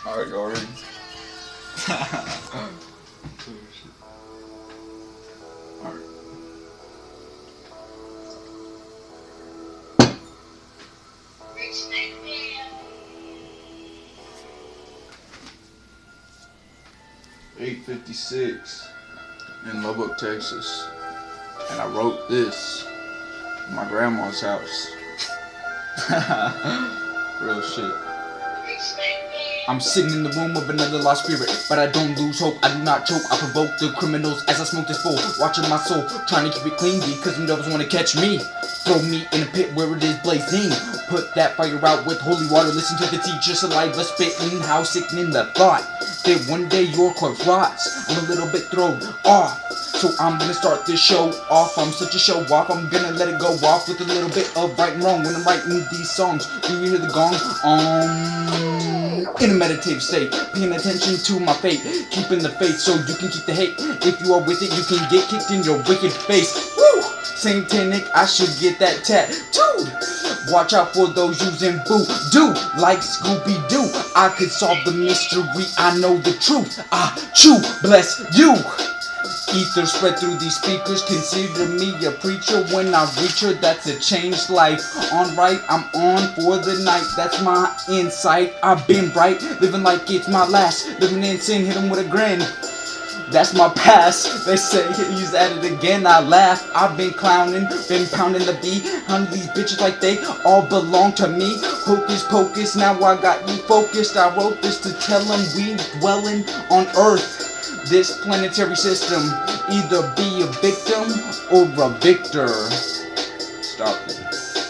Alright, go already. Alright. $8:56 in Lubbock, Texas, and I wrote this in my grandma's house. Real shit. I'm sitting in the room of another lost spirit, but I don't lose hope, I do not choke. I provoke the criminals as I smoke this bowl, watching my soul, trying to keep it clean because them devils want to catch me. Throw me in a pit where it is blazing, put that fire out with holy water. Listen to the teacher saliva spitting, how sickening the thought that one day your corpse rots. I'm a little bit thrown off, so I'm gonna start this show off. I'm such a show off, I'm gonna let it go off with a little bit of right and wrong when I'm writing these songs. Do you hear the gong? In a meditative state, paying attention to my fate, keeping the faith so you can keep the hate. If you are with it, you can get kicked in your wicked face. Woo! Satanic, I should get that tattooed. Watch out for those using voodoo, like Scooby-Doo. I could solve the mystery, I know the truth. I chew, bless you. Ether spread through these speakers, consider me a preacher. When I reach her, that's a changed life. On right, I'm on for the night, that's my insight. I've been bright, living like it's my last. Living in sin, hit 'em with a grin. That's my past. They say he's at it again, I laugh. I've been clowning, been pounding the beat, hounding these bitches like they all belong to me. Hocus pocus, now I got you focused. I wrote this to tell them we dwelling on earth, this planetary system. Either be a victim or a victor. Stop.